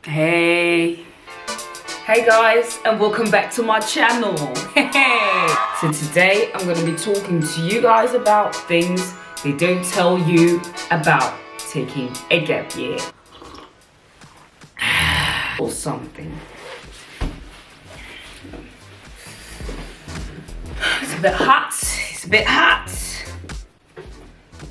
Hey guys, and welcome back to my channel. So today I'm going to be talking to you guys about things they don't tell you about taking a gap year or something. It's a bit hot.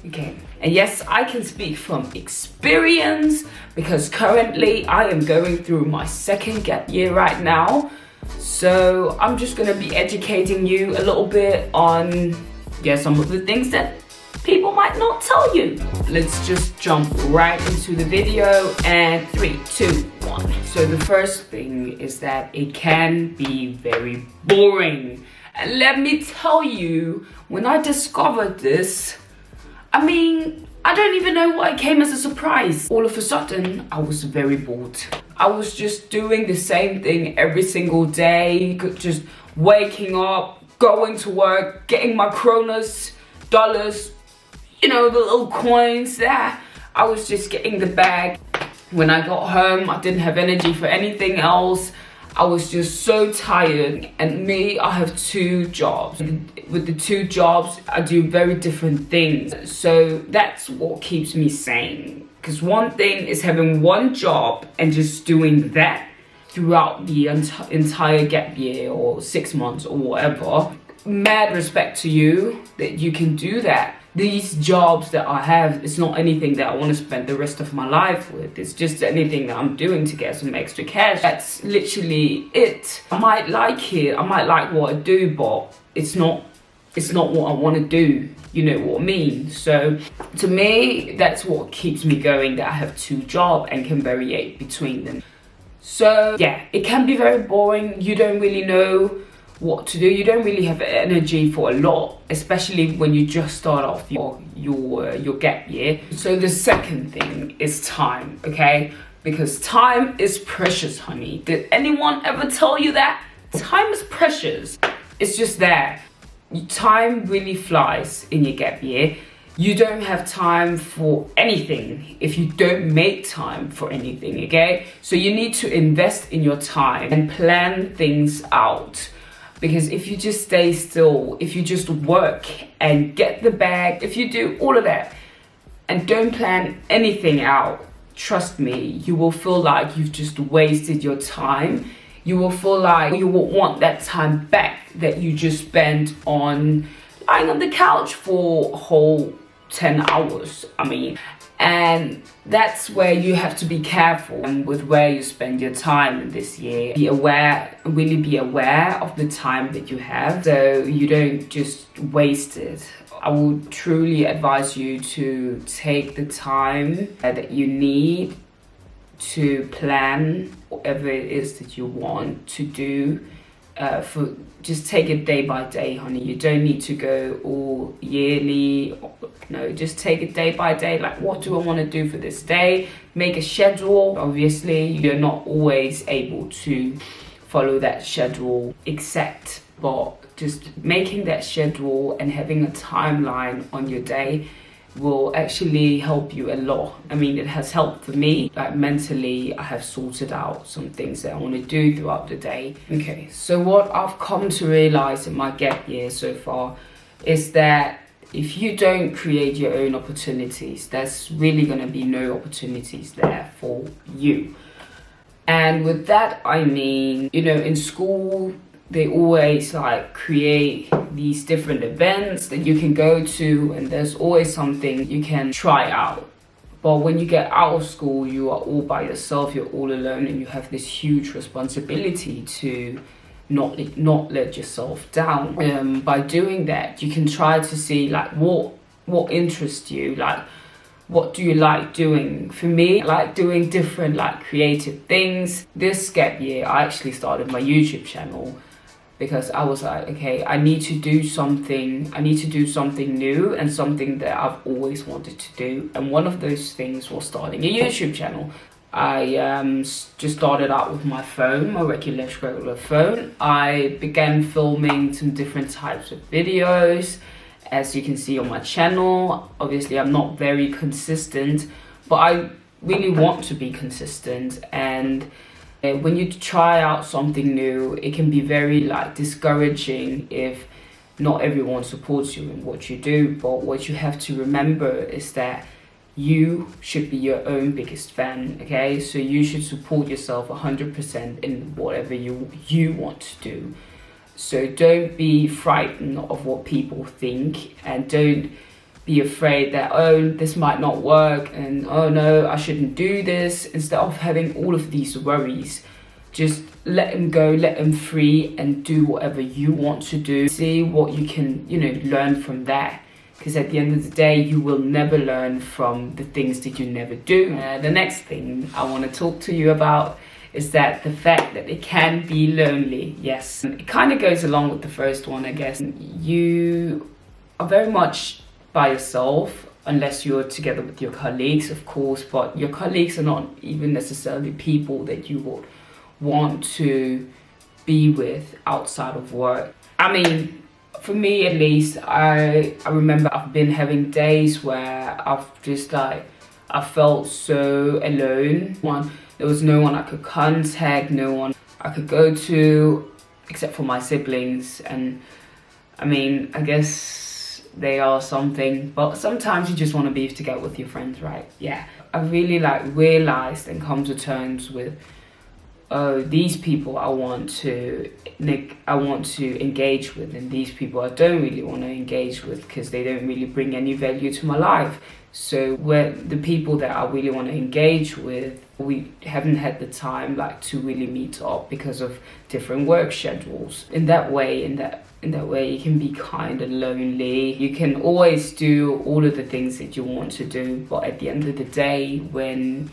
Okay, and yes, I can speak from experience because currently I am going through my second gap year right now. So I'm just gonna be educating you a little bit on some of the things that people might not tell you. Let's just jump right into the video, and 3, 2, 1. So the first thing is that it can be very boring. And let me tell you, when I discovered this, I don't even know why it came as a surprise. All of a sudden, I was very bored. I was just doing the same thing every single day, just waking up, going to work, getting my kronas, dollars, the little coins there. I was just getting the bag. When I got home, I didn't have energy for anything else. I was just so tired. And me, I have 2 jobs. With the 2 jobs, I do very different things. So that's what keeps me sane. Because one thing is having one job and just doing that throughout the entire gap year or 6 months or whatever. Mad respect to you that you can do that. These jobs that I have, it's not anything that I want to spend the rest of my life with. It's just anything that I'm doing to get some extra cash. That's literally it. I might like it, I might like what I do, but it's not what I want to do. You know what I mean? So to me, that's what keeps me going, that I have 2 jobs and can variate between them. So yeah, it can be very boring. You don't really know what to do. You don't really have energy for a lot, especially when you just start off your gap year. So the second thing is time, okay? Because time is precious, honey. Did anyone ever tell you that? Time is precious. It's just there. Time really flies in your gap year. You don't have time for anything if you don't make time for anything, okay? So you need to invest in your time and plan things out. Because if you just stay still, if you just work and get the bag, if you do all of that and don't plan anything out, trust me, you will feel like you've just wasted your time. You will feel like you will want that time back that you just spent on lying on the couch for a whole 10 hours. And that's where you have to be careful with where you spend your time this year. Really be aware of the time that you have, so you don't just waste it. I would truly advise you to take the time that you need to plan whatever it is that you want to do. Just take it day by day, honey. You don't need to go all yearly. No, just take it day by day. Like, what do I want to do for this day? Make a schedule. Obviously, you're not always able to follow that schedule exact, but just making that schedule and having a timeline on your day will actually help you a lot. It has helped for me. Like, mentally, I have sorted out some things that I want to do throughout the day. Okay, so what I've come to realize in my gap year so far is that if you don't create your own opportunities, there's really going to be no opportunities there for you. And with that, in school, they always create these different events that you can go to, and there's always something you can try out. But when you get out of school, you are all by yourself, you're all alone, and you have this huge responsibility to not let yourself down. By doing that, you can try to see what interests you, what do you like doing? For me, I like doing different creative things. This gap year, I actually started my YouTube channel because I was like, okay, I need to do something new and something that I've always wanted to do. And one of those things was starting a YouTube channel. I just started out with my phone, my regular phone. I began filming some different types of videos. As you can see on my channel, obviously I'm not very consistent, but I really want to be consistent. And when you try out something new, it can be very like discouraging if not everyone supports you in what you do. But what you have to remember is that you should be your own biggest fan, okay? So you should support yourself 100% in whatever you want to do. So don't be frightened of what people think, and don't be afraid that, oh, this might not work, and oh no, I shouldn't do this. Instead of having all of these worries, just let them go, let them free, and do whatever you want to do. See what you can, learn from that. Because at the end of the day, you will never learn from the things that you never do. The next thing I want to talk to you about is that the fact that it can be lonely. Yes, it kind of goes along with the first one, I guess. You are very much by yourself, unless you're together with your colleagues, of course, but your colleagues are not even necessarily people that you would want to be with outside of work. I mean, for me at least, I remember I've been having days where I've just I felt so alone. There was no one I could contact, no one I could go to, except for my siblings. And I mean, I guess they are something, but sometimes you just want to be together with your friends, right? Yeah, I really realized and come to terms with, oh, these people I want to engage with, and these people I don't really want to engage with because they don't really bring any value to my life. So where the people that I really want to engage with, we haven't had the time to really meet up because of different work schedules. In that way, it can be kind of lonely. You can always do all of the things that you want to do, but at the end of the day, when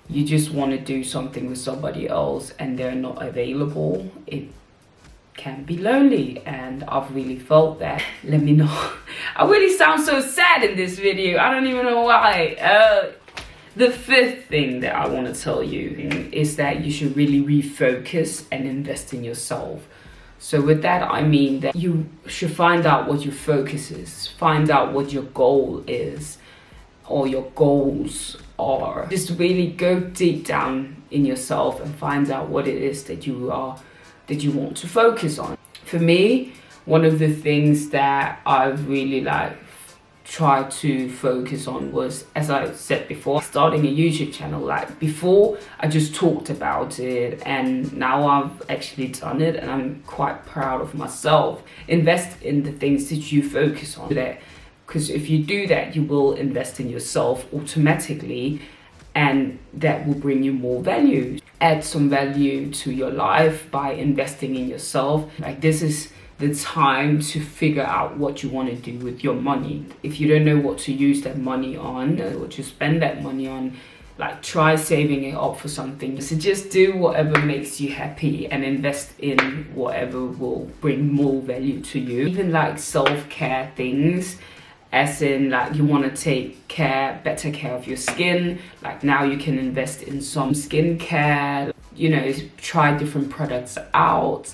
you just want to do something with somebody else and they're not available, it can be lonely, and I've really felt that. Let me know. I really sound so sad in this video. I don't even know why. The fifth thing that I want to tell you is that you should really refocus and invest in yourself. So with that, I mean that you should find out what your focus is, find out what your goal is, or your goals are. Just really go deep down in yourself and find out what it is that you want to focus on. For me, one of the things that I've really tried to focus on was, as I said before, starting a YouTube channel. Before, I just talked about it, and now I've actually done it, and I'm quite proud of myself. Invest in the things that you focus on there. Because if you do that, you will invest in yourself automatically, and that will bring you more value. Add some value to your life by investing in yourself. This is the time to figure out what you want to do with your money. If you don't know what to use that money on, or to spend that money on, try saving it up for something. So just do whatever makes you happy and invest in whatever will bring more value to you. Even self-care things, as in you want to take better care of your skin. Now you can invest in some skincare, try different products out.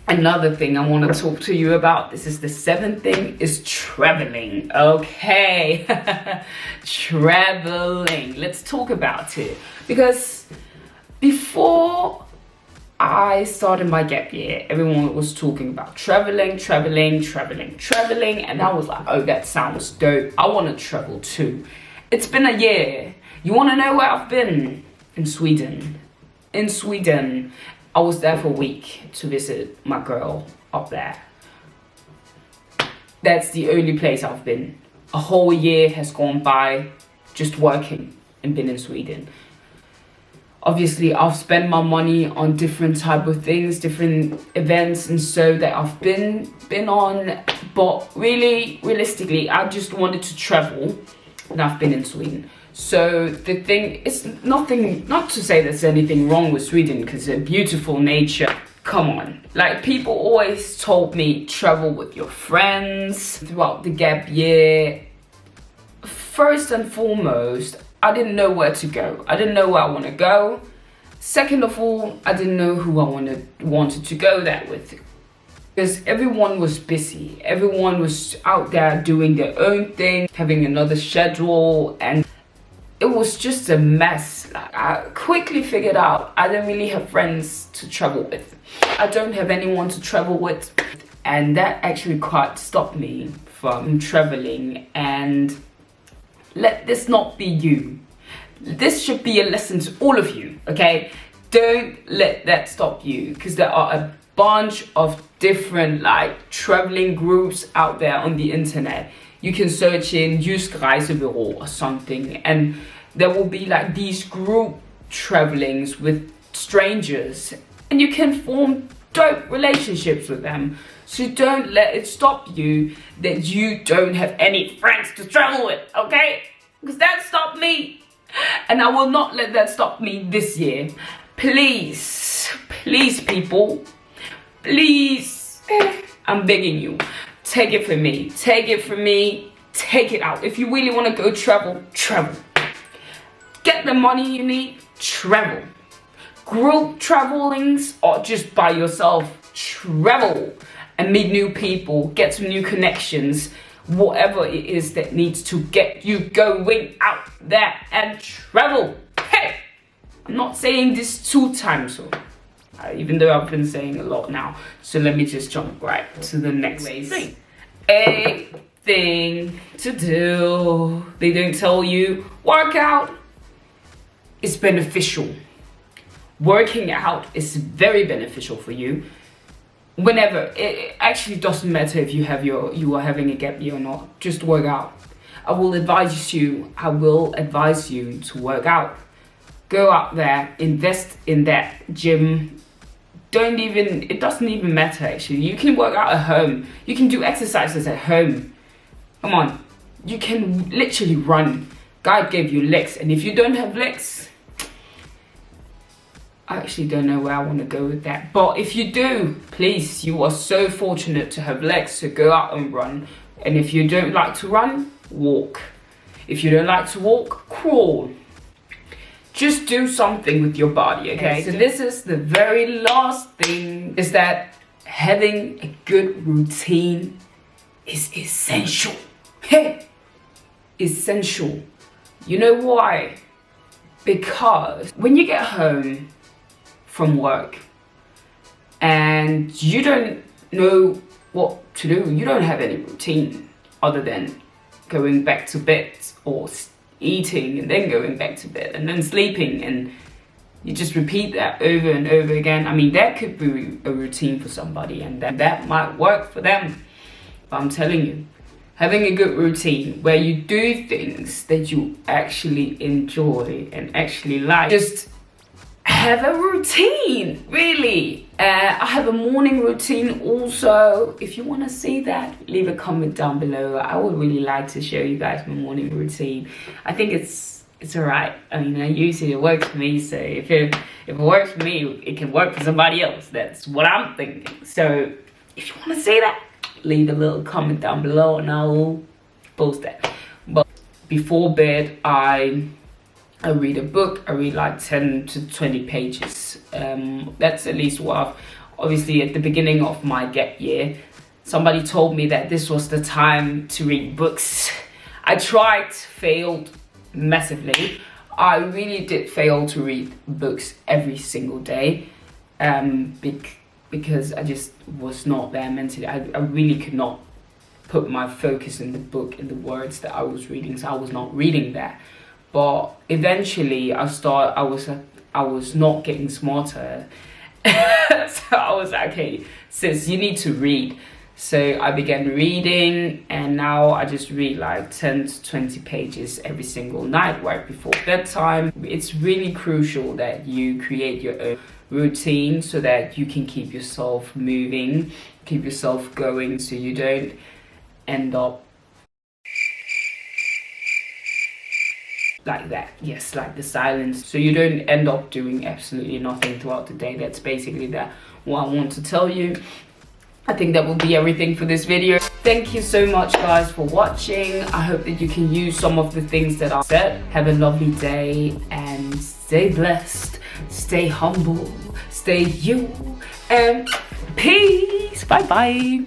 Another thing I want to talk to you about, this is the seventh thing, is traveling. Okay, traveling. Let's talk about it. Because before I started my gap year, everyone was talking about traveling, and I was like, oh, that sounds dope. I want to travel too. It's been a year. You want to know where I've been? In Sweden. I was there for a week to visit my girl up there. That's the only place I've been. A whole year has gone by just working and been in Sweden. Obviously, I've spent my money on different type of things, different events, and so that I've been on. But really, realistically, I just wanted to travel, and I've been in Sweden. So the thing is not to say there's anything wrong with Sweden, because it's a beautiful nature. Come on. People always told me, travel with your friends throughout the gap year. First and foremost, I didn't know where to go. I didn't know where I want to go. Second of all, I didn't know who I wanted to go there with. Because everyone was busy. Everyone was out there doing their own thing, having another schedule, and it was just a mess. Like, I quickly figured out I don't really have friends to travel with. I don't have anyone to travel with, and that actually quite stopped me from traveling. And let this not be you. This should be a lesson to all of you, okay? Don't let that stop you, because there are a bunch of different like traveling groups out there on the internet. You can search in Jysk Reisebyrå or something, and there will be like these group travelings with strangers, and you can form dope relationships with them. So don't let it stop you that you don't have any friends to travel with, okay? Because that stopped me, and I will not let that stop me this year. Please, please people, please, I'm begging you, take it from me, take it from me, take it out. If you really want to go travel, travel. Get the money you need, travel. Group travelings or just by yourself, travel and meet new people, get some new connections, whatever it is that needs to get you going out there and travel. Hey, I'm not saying this 2 times, so even though I've been saying a lot now. So let me just jump right to the next thing. A thing to do. They don't tell you workout is beneficial. Working out is very beneficial for you. Whenever, it actually doesn't matter if you are having a gap year or not. Just work out. I will advise you to work out. Go out there, invest in that gym. It doesn't even matter actually. You can work out at home. You can do exercises at home. Come on, you can literally run. God gave you legs, and if you don't have legs, I actually don't know where I want to go with that. But if you do, please, you are so fortunate to have legs, so go out and run. And if you don't like to run, walk. If you don't like to walk, crawl. Just do something with your body, okay? So this is the very last thing, is that having a good routine is essential. Hey, essential. You know why? Because when you get home from work and you don't know what to do, you don't have any routine other than going back to bed or eating and then going back to bed and then sleeping, and you just repeat that over and over again. I mean, that could be a routine for somebody, and that might work for them. But I'm telling you, having a good routine where you do things that you actually enjoy and actually like, just have a routine, really. I have a morning routine also. If you want to see that, leave a comment down below. I would really like to show you guys my morning routine. I think it's alright. I mean, usually it works for me, so if it works for me, it can work for somebody else. That's what I'm thinking. So if you want to see that, leave a little comment down below and I'll post that. But before bed, I read a book. I read like 10 to 20 pages. That's at least what I've, obviously at the beginning of my gap year, somebody told me that this was the time to read books. I tried, failed massively. I really did fail to read books every single day, because I just was not there mentally. I really could not put my focus in the book, in the words that I was reading, so I was not reading that. But eventually I was not getting smarter. So I was like, okay, sis, you need to read. So I began reading, and now I just read like 10 to 20 pages every single night right before bedtime. It's really crucial that you create your own routine so that you can keep yourself moving, keep yourself going, so you don't end up like that. Yes, like the silence. So you don't end up doing absolutely nothing throughout the day. That's basically what I want to tell you. I think that will be everything for this video. Thank you so much guys for watching. I hope that you can use some of the things that I said. Have a lovely day and stay blessed, stay humble, stay you, and peace. Bye bye.